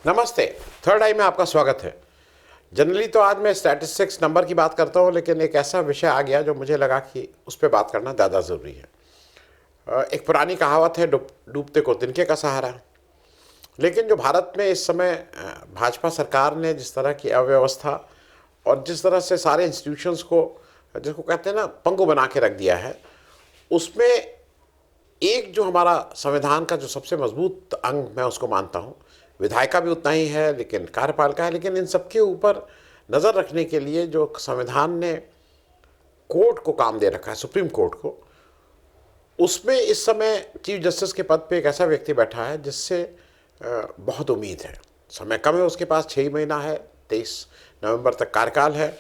नमस्ते। थर्ड आई में आपका स्वागत है। जनरली तो आज मैं स्टैटिस्टिक्स नंबर की बात करता हूँ, लेकिन एक ऐसा विषय आ गया जो मुझे लगा कि उस पर बात करना ज़्यादा ज़रूरी है। एक पुरानी कहावत है, डूबते को तिनके का सहारा। लेकिन जो भारत में इस समय भाजपा सरकार ने जिस तरह की अव्यवस्था और जिस तरह से सारे इंस्टीट्यूशंस को, जिसको कहते हैं ना, पंगु बना के रख दिया है, उसमें एक जो हमारा संविधान का जो सबसे मजबूत अंग मैं उसको मानता हूँ, विधायिका भी उतना ही है लेकिन कार्यपालिका है, लेकिन इन सबके ऊपर नज़र रखने के लिए जो संविधान ने कोर्ट को काम दे रखा है, सुप्रीम कोर्ट को, उसमें इस समय चीफ जस्टिस के पद पे एक ऐसा व्यक्ति बैठा है जिससे बहुत उम्मीद है। समय कम है उसके पास, 6 महीना है, 23 नवंबर तक कार्यकाल है,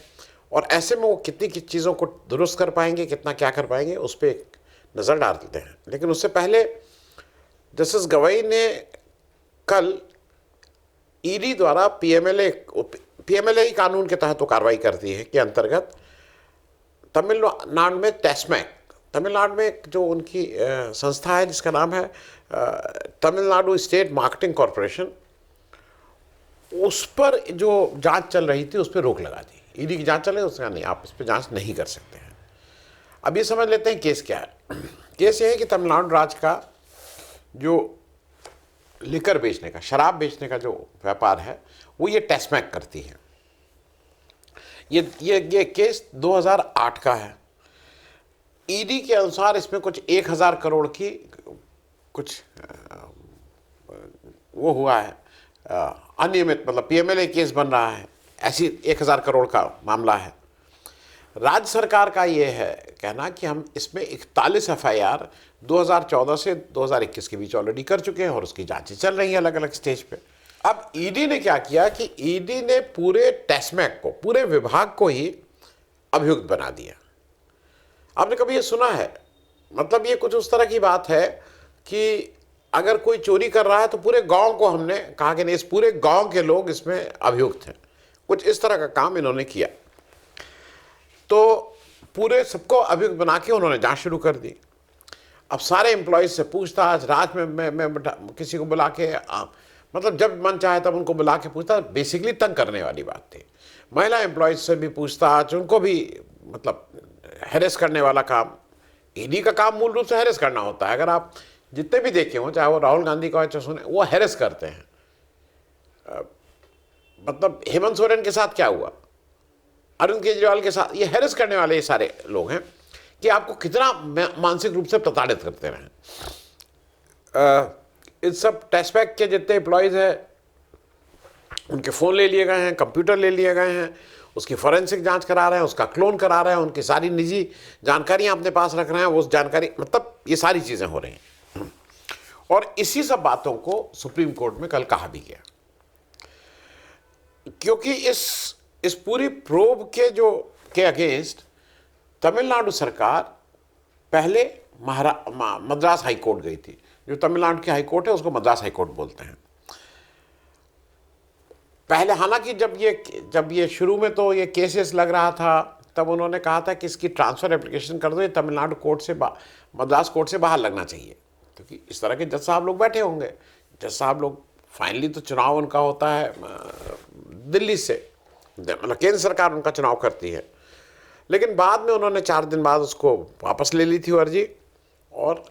और ऐसे में वो कितनी चीज़ों को दुरुस्त कर पाएंगे, कितना क्या कर पाएंगे, उस पर एक नज़र डालते हैं। लेकिन उससे पहले जस्टिस गवई ने कल ईडी द्वारा पीएमएलए कानून के तहत वो कार्रवाई करती है के अंतर्गत तमिलनाडु में टेस्मैक, तमिलनाडु में जो उनकी संस्था है जिसका नाम है तमिलनाडु स्टेट मार्केटिंग कॉरपोरेशन, उस पर जो जांच चल रही थी उस पर रोक लगा दी। ईडी की जांच चल रही है, उसका नहीं, आप इस पर जांच नहीं कर सकते हैं। अब ये समझ लेते हैं केस क्या है। केस ये है कि तमिलनाडु राज्य का जो लिकर बेचने का, शराब बेचने का जो व्यापार है, वो ये टेस्मैक करती है। ये केस 2008 का है। ईडी के अनुसार इसमें कुछ 1000 करोड़ की कुछ वो हुआ है, अनियमित, मतलब पीएमएलए केस बन रहा है, ऐसी 1000 करोड़ का मामला है। राज्य सरकार का ये है कहना कि हम इसमें 41 एफआईआर 2014 से 2021 के बीच ऑलरेडी कर चुके हैं और उसकी जांचें चल रही हैं अलग अलग स्टेज पे। अब ईडी ने क्या किया कि ईडी ने पूरे टेस्मैक को, पूरे विभाग को ही अभियुक्त बना दिया। आपने कभी ये सुना है? मतलब ये कुछ उस तरह की बात है कि अगर कोई चोरी कर रहा है तो पूरे गांव को हमने कहा कि नहीं, इस पूरे गांव के लोग इसमें अभियुक्त हैं। कुछ इस तरह का काम इन्होंने किया, तो पूरे सबको अभियुक्त बना के उन्होंने जांच शुरू कर दी। अब सारे एम्प्लॉयज़ से पूछताछ, रात में मैं किसी को बुला के, मतलब जब मन चाहे तब उनको बुला के पूछताछ, बेसिकली तंग करने वाली बात थी। महिला एम्प्लॉयज़ से भी पूछताछ, उनको भी मतलब हैरेस करने वाला काम। ईडी का काम मूल रूप से हैरेस करना होता है। अगर आप जितने भी देखे हों, चाहे वो राहुल गांधी का हो चाहे सुने, वो हैरेस करते हैं। मतलब हेमंत सोरेन के साथ क्या हुआ, अरविंद केजरीवाल के साथ, ये हैरेस करने वाले ये सारे लोग हैं कि आपको कितना मानसिक रूप से प्रताड़ित करते रहें। इस सब टेस्मैक के जितने एम्प्लॉयज़ हैं उनके फ़ोन ले लिए गए हैं, कंप्यूटर ले लिए गए हैं, उसकी फॉरेंसिक जांच करा रहे हैं, उसका क्लोन करा रहे हैं, उनकी सारी निजी जानकारियां अपने पास रख रहे हैं, उस जानकारी, मतलब ये सारी चीज़ें हो रही हैं। और इसी सब बातों को सुप्रीम कोर्ट में कल कहा भी गया, क्योंकि इस पूरी प्रोब के अगेंस्ट तमिलनाडु सरकार पहले मद्रास हाई कोर्ट गई थी। जो तमिलनाडु की हाई कोर्ट है उसको मद्रास हाई कोर्ट बोलते हैं। पहले हालांकि जब ये शुरू में तो ये केसेस लग रहा था, तब उन्होंने कहा था कि इसकी ट्रांसफ़र एप्लीकेशन कर दो, ये तमिलनाडु कोर्ट से मद्रास कोर्ट से बाहर लगना चाहिए, क्योंकि इस तरह के जज साहब लोग बैठे होंगे। जज साहब लोग, फाइनली तो चुनाव उनका होता है दिल्ली से, मतलब केंद्र सरकार उनका चुनाव करती है। लेकिन बाद में उन्होंने 4 दिन बाद उसको वापस ले ली थी अर्जी, और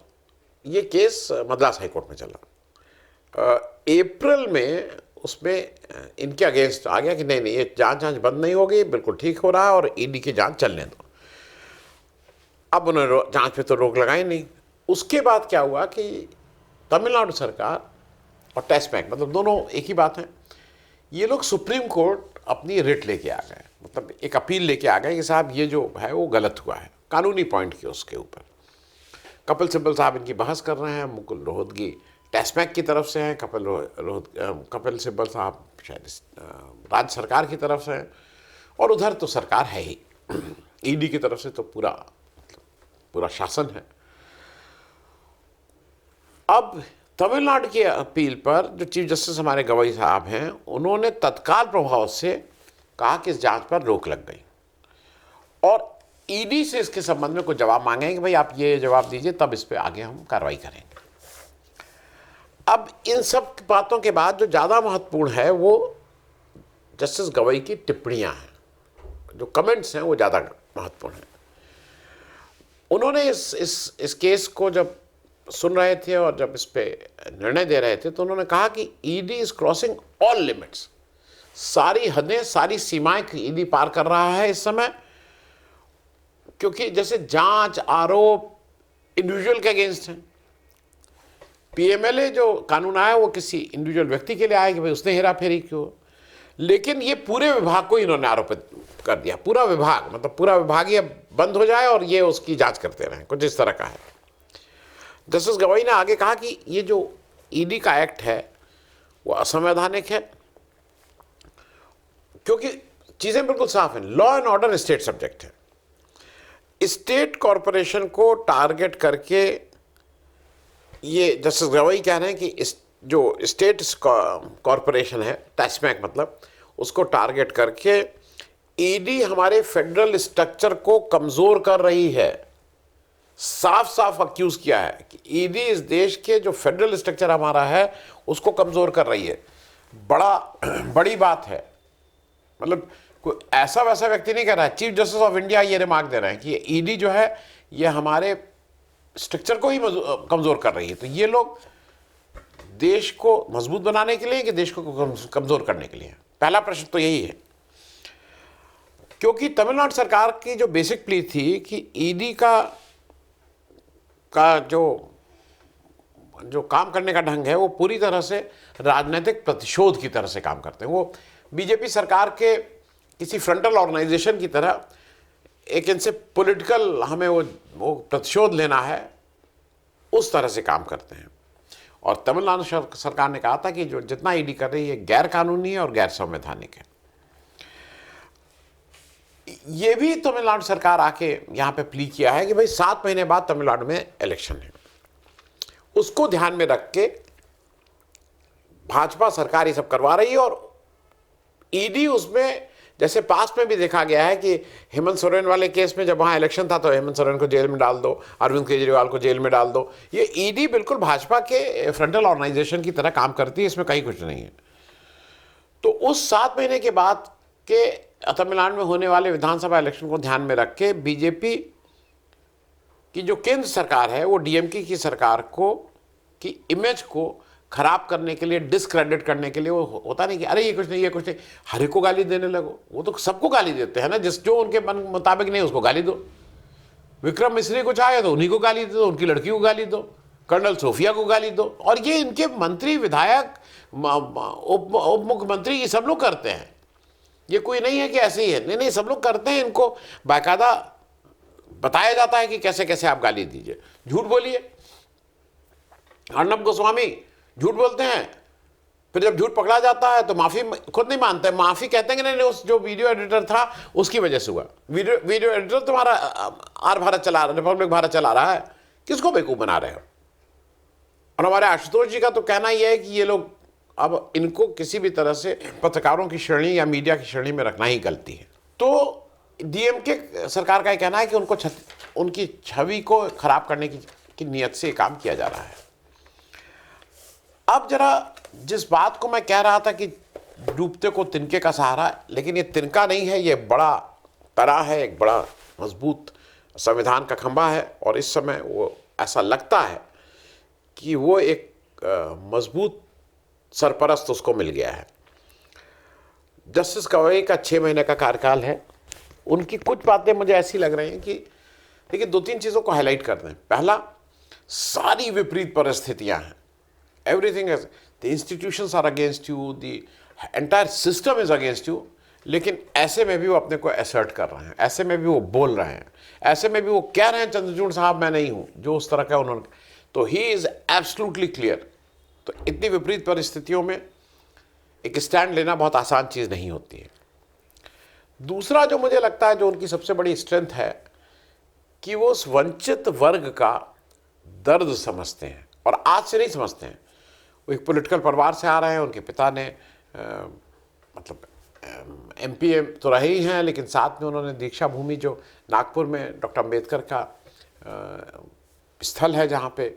ये केस मद्रास हाई कोर्ट में चला। अप्रैल में उसमें इनके अगेंस्ट आ गया कि नहीं नहीं, ये जांच बंद नहीं होगी, बिल्कुल ठीक हो रहा है और ईडी की जांच चलने दो। अब उन्होंने जांच पे तो रोक लगाई नहीं। उसके बाद क्या हुआ कि तमिलनाडु सरकार और टेस्मैक, मतलब दोनों एक ही बात है, ये लोग सुप्रीम कोर्ट अपनी रिट लेके आ गए, मतलब एक अपील लेके आ गए कि साहब ये जो है वो गलत हुआ है, कानूनी पॉइंट के उसके ऊपर। कपिल सिब्बल साहब इनकी बहस कर रहे हैं, मुकुल रोहतगी टेस्मैक की तरफ से हैं, कपिल सिब्बल साहब शायद राज्य सरकार की तरफ से हैं, और उधर तो सरकार है ही, ईडी की तरफ से तो पूरा शासन है। अब तमिलनाडु की अपील पर जो चीफ जस्टिस हमारे गवई साहब हैं, उन्होंने तत्काल प्रभाव से कहा कि इस जांच पर रोक लग गई, और ईडी से इसके संबंध में कुछ जवाब मांगे कि भाई आप ये जवाब दीजिए, तब इस पर आगे हम कार्रवाई करेंगे। अब इन सब बातों के बाद जो ज़्यादा महत्वपूर्ण है वो जस्टिस गवई की टिप्पणियां हैं, जो कमेंट्स हैं वो ज़्यादा महत्वपूर्ण हैं। उन्होंने इस केस को जब सुन रहे थे और जब इस पे निर्णय दे रहे थे तो उन्होंने कहा कि ED is crossing all limits, सारी हदें, सारी सीमाएं ईडी पार कर रहा है इस समय, क्योंकि जैसे जांच, आरोप इंडिविजुअल के अगेंस्ट हैं। पीएमएलए जो कानून आया वो किसी इंडिविजुअल व्यक्ति के लिए आया कि भाई उसने हेरा फेरी क्यों, लेकिन ये पूरे विभाग को इन्होंने आरोपित कर दिया। पूरा विभाग, मतलब पूरा विभाग ये बंद हो जाए और ये उसकी जांच करते रहें, कुछ इस तरह का है। जस्टिस गवई ने आगे कहा कि ये जो ईडी का एक्ट है वो असंवैधानिक है, क्योंकि चीजें बिल्कुल साफ हैं। Law and order state subject है। स्टेट कॉरपोरेशन को टारगेट करके, ये जस्टिस गवई कह रहे हैं कि इस जो स्टेट कॉरपोरेशन है, टैक्समैक मतलब, उसको टारगेट करके ईडी हमारे फेडरल स्ट्रक्चर को कमजोर कर रही है। साफ साफ अक्यूज किया है कि ईडी इस देश के जो फेडरल स्ट्रक्चर हमारा है उसको कमजोर कर रही है। बड़ी बात है। मतलब कोई ऐसा वैसा व्यक्ति नहीं कह रहा है, चीफ जस्टिस ऑफ इंडिया ये रिमार्क दे रहे हैं कि ईडी जो है ये हमारे स्ट्रक्चर को ही कमजोर कर रही है। तो ये लोग देश को मजबूत बनाने के लिए कि देश को कमजोर करने के लिए? पहला प्रश्न तो यही है, क्योंकि तमिलनाडु सरकार की जो बेसिक प्ली थी कि ईडी का जो काम करने का ढंग है वो पूरी तरह से राजनीतिक प्रतिशोध की तरह से काम करते हैं। वो बीजेपी सरकार के किसी फ्रंटल ऑर्गेनाइजेशन की तरह एक इनसे पॉलिटिकल, हमें वो प्रतिशोध लेना है, उस तरह से काम करते हैं। और तमिलनाडु सरकार ने कहा था कि जो जितना ईडी कर रही है गैर कानूनी है और गैर संवैधानिक है। ये भी तमिलनाडु सरकार आके यहाँ पे प्ली किया है कि भाई 7 महीने बाद तमिलनाडु में इलेक्शन है, उसको ध्यान में रख के भाजपा सरकार ये सब करवा रही है। और ईडी उसमें, जैसे पास्ट में भी देखा गया है कि हेमंत सोरेन वाले केस में जब वहाँ इलेक्शन था तो हेमंत सोरेन को जेल में डाल दो, अरविंद केजरीवाल को जेल में डाल दो। ये ईडी बिल्कुल भाजपा के फ्रंटल ऑर्गेनाइजेशन की तरह काम करती है, इसमें कहीं कुछ नहीं है। तो उस 7 महीने के बाद के तमिलनाडु में होने वाले विधानसभा इलेक्शन को ध्यान में रख के बीजेपी की जो केंद्र सरकार है वो डीएमके की सरकार को की इमेज को खराब करने के लिए, डिस्क्रेडिट करने के लिए, वो होता नहीं कि अरे ये कुछ नहीं, ये कुछ नहीं, हर एक को गाली देने लगो। वो तो सबको गाली देते हैं ना, जो उनके मन मुताबिक नहीं उसको गाली दो। विक्रम मिश्री कुछ आए तो उन्हीं को गाली दो, उनकी लड़की को गाली दो, कर्नल सोफिया को गाली दो। और ये इनके मंत्री, विधायक, उप मुख्यमंत्री, ये सब लोग करते हैं। ये कोई नहीं है कि ऐसे ही है, नहीं नहीं, सब लोग करते हैं। इनको बाकायदा बताया जाता है कि कैसे कैसे आप गाली दीजिए। झूठ बोलिए। अर्नब गोस्वामी झूठ बोलते हैं, फिर जब झूठ पकड़ा जाता है तो माफी खुद नहीं मानते, माफी कहते हैं कि नहीं, उस जो वीडियो एडिटर था उसकी वजह से हुआ। वीडियो एडिटर तुम्हारा आर भारत चला रहा, रिपब्लिक भारत चला रहा है, किसको बेवकूफ बना रहे हो? और हमारे आशुतोष जी का तो कहना यह है कि ये लोग, अब इनको किसी भी तरह से पत्रकारों की श्रेणी या मीडिया की श्रेणी में रखना ही गलती है। तो डीएमके सरकार का यह कहना है कि उनकी छवि को खराब करने की नीयत से काम किया जा रहा है। अब जरा जिस बात को मैं कह रहा था कि डूबते को तिनके का सहारा, लेकिन ये तिनका नहीं है, ये बड़ा तरा है, एक बड़ा मजबूत संविधान का खंभा है। और इस समय वो ऐसा लगता है कि वो एक मजबूत सरपरस्त उसको मिल गया है। जस्टिस गवई का 6 महीने का कार्यकाल है। उनकी कुछ बातें मुझे ऐसी लग रही हैं कि देखिए, 2-3 चीज़ों को हाईलाइट करते हैं। पहला, सारी विपरीत परिस्थितियां हैं। Everything is, the institutions are against you, the entire system is against you, लेकिन ऐसे में भी वो अपने को असर्ट कर रहे हैं, ऐसे में भी वो बोल रहे हैं, ऐसे में भी वो कह रहे हैं चंद्रचूड़ साहब मैं नहीं हूं, जो उस तरह का उन्होंने, तो ही इज एब्सोल्युटली क्लियर। तो इतनी विपरीत परिस्थितियों में एक स्टैंड लेना बहुत आसान चीज़ नहीं होती है। दूसरा जो मुझे लगता है जो उनकी सबसे बड़ी स्ट्रेंथ है कि वो उस वंचित वर्ग का दर्द समझते हैं, और आज से नहीं समझते हैं। वो एक पॉलिटिकल परिवार से आ रहे हैं, उनके पिता ने मतलब एमपी तो रहे ही हैं, लेकिन साथ में उन्होंने दीक्षा भूमि, जो नागपुर में डॉक्टर अम्बेडकर का स्थल है, जहाँ पे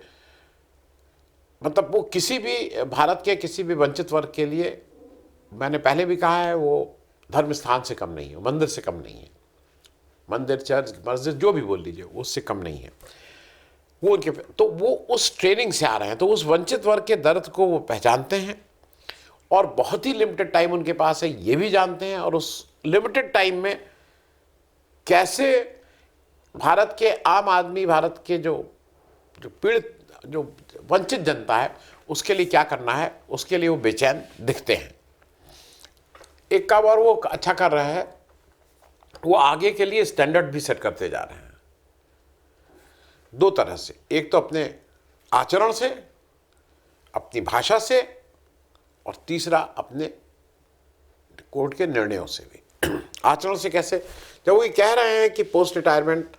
मतलब वो किसी भी भारत के किसी भी वंचित वर्ग के लिए, मैंने पहले भी कहा है, वो धर्म स्थान से कम नहीं है, मंदिर से कम नहीं है, मंदिर चर्च मस्जिद जो भी बोल लीजिए उससे कम नहीं है वो उनके। तो वो उस ट्रेनिंग से आ रहे हैं, तो उस वंचित वर्ग के दर्द को वो पहचानते हैं और बहुत ही लिमिटेड टाइम उनके पास है ये भी जानते हैं, और उस लिमिटेड टाइम में कैसे भारत के आम आदमी, भारत के जो जो पीड़ित, जो वंचित जनता है, उसके लिए क्या करना है, उसके लिए वो बेचैन दिखते हैं। एक काम और वो अच्छा कर रहे हैं, वो आगे के लिए स्टैंडर्ड भी सेट करते जा रहे हैं दो तरह से। एक तो अपने आचरण से, अपनी भाषा से, और तीसरा अपने कोर्ट के निर्णयों से भी। आचरण से कैसे? जब वो ये कह रहे हैं कि पोस्ट रिटायरमेंट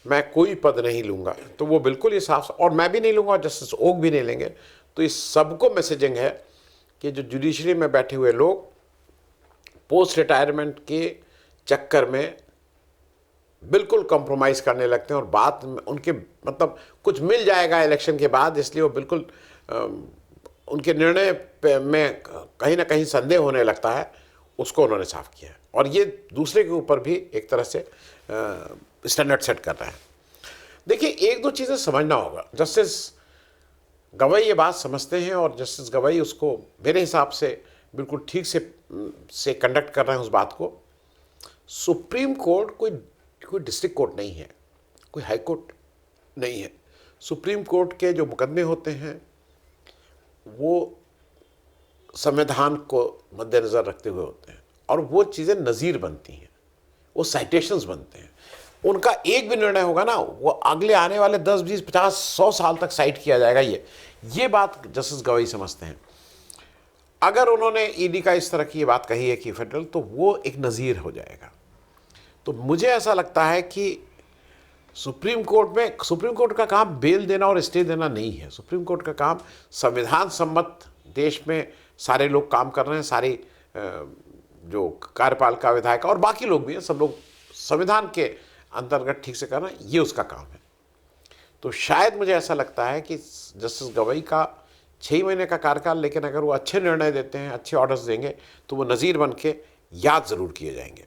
मैं कोई पद नहीं लूंगा, तो वो बिल्कुल ये साफ, और मैं भी नहीं लूंगा और जस्टिस ओक भी नहीं लेंगे, तो इस सबको मैसेजिंग है कि जो जुडिशरी में बैठे हुए लोग पोस्ट रिटायरमेंट के चक्कर में बिल्कुल कॉम्प्रोमाइज़ करने लगते हैं, और बात में उनके मतलब कुछ मिल जाएगा इलेक्शन के बाद, इसलिए वो बिल्कुल उनके निर्णय में कहीं ना कहीं संदेह होने लगता है, उसको उन्होंने साफ किया है। और ये दूसरे के ऊपर भी एक तरह से स्टैंडर्ड सेट कर रहे हैं। देखिए, एक दो चीज़ें समझना होगा। जस्टिस गवई ये बात समझते हैं, और जस्टिस गवई उसको मेरे हिसाब से बिल्कुल ठीक से कंडक्ट कर रहे हैं उस बात को। सुप्रीम कोर्ट कोई डिस्ट्रिक्ट कोर्ट नहीं है, कोई हाई कोर्ट नहीं है। सुप्रीम कोर्ट के जो मुकदमे होते हैं वो संविधान को मद्देनज़र रखते हुए होते हैं, और वो चीज़ें नज़ीर बनती हैं, वो साइटेशंस बनते हैं। उनका एक भी निर्णय होगा ना, वो अगले आने वाले 10, 20, 50, 100 साल तक साइट किया जाएगा। ये बात जस्टिस गवई समझते हैं। अगर उन्होंने ईडी का इस तरह की ये बात कही है कि फेडरल, तो वो एक नज़ीर हो जाएगा। तो मुझे ऐसा लगता है कि सुप्रीम कोर्ट का काम बेल देना और स्टे देना नहीं है। सुप्रीम कोर्ट का काम संविधान सम्मत, देश में सारे लोग काम कर रहे हैं, सारी जो कार्यपालिका, विधायिका और बाकी लोग भी हैं, सब लोग संविधान के अंतर्गत ठीक से कर रहे हैं, ये उसका काम है। तो शायद मुझे ऐसा लगता है कि जस्टिस गवई का 6 महीने का कार्यकाल, लेकिन अगर वो अच्छे निर्णय देते हैं, अच्छे ऑर्डर्स देंगे, तो वो नज़ीर बन के याद ज़रूर किए जाएंगे।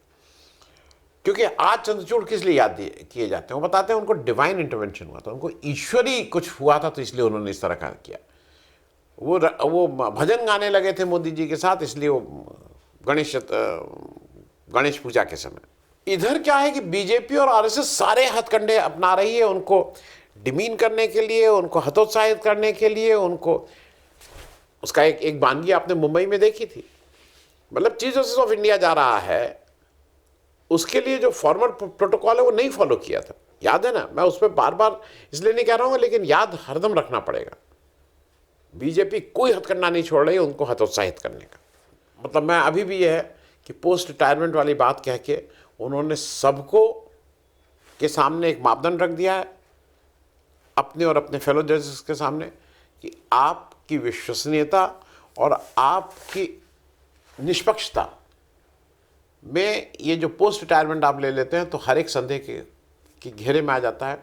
क्योंकि आज चंद्रचूड़ किस लिए याद किए जाते हैं? वो बताते हैं उनको डिवाइन इंटरवेंशन हुआ था, उनको ईश्वरी कुछ हुआ था, तो इसलिए उन्होंने इस तरह का किया। वो भजन गाने लगे थे मोदी जी के साथ, इसलिए वो गणेश पूजा के समय। इधर क्या है कि बीजेपी और आरएसएस सारे हथकंडे अपना रही है, उनको डिमीन करने के लिए, उनको हतोत्साहित करने के लिए। उनको उसका एक वानगी आपने मुंबई में देखी थी, मतलब चीफ जस्टिस ऑफ इंडिया जा रहा है, उसके लिए जो फॉर्मल प्रोटोकॉल है वो नहीं फॉलो किया था, याद है ना? मैं उस पर बार बार इसलिए नहीं कह रहा हूँ, लेकिन याद हरदम रखना पड़ेगा। बीजेपी कोई हथकंडा नहीं छोड़ रही है उनको हतोत्साहित करने का। मतलब मैं अभी भी यह है कि पोस्ट रिटायरमेंट वाली बात कह के उन्होंने सबको के सामने एक मापदंड रख दिया है, अपने और अपने फेलो जजेस के सामने, कि आपकी विश्वसनीयता और आपकी निष्पक्षता में ये जो पोस्ट रिटायरमेंट आप ले लेते हैं, तो हर एक संदेह के घेरे में आ जाता है।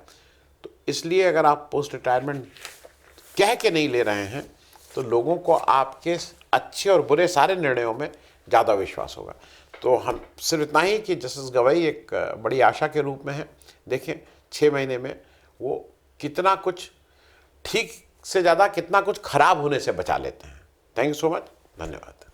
तो इसलिए अगर आप पोस्ट रिटायरमेंट कह के नहीं ले रहे हैं, तो लोगों को आपके अच्छे और बुरे सारे निर्णयों में ज़्यादा विश्वास होगा। तो हम सिर्फ इतना ही कि जस्टिस गवई एक बड़ी आशा के रूप में है। देखें 6 महीने में वो कितना कुछ ठीक से ज़्यादा कितना कुछ खराब होने से बचा लेते हैं। थैंक यू सो मच, धन्यवाद।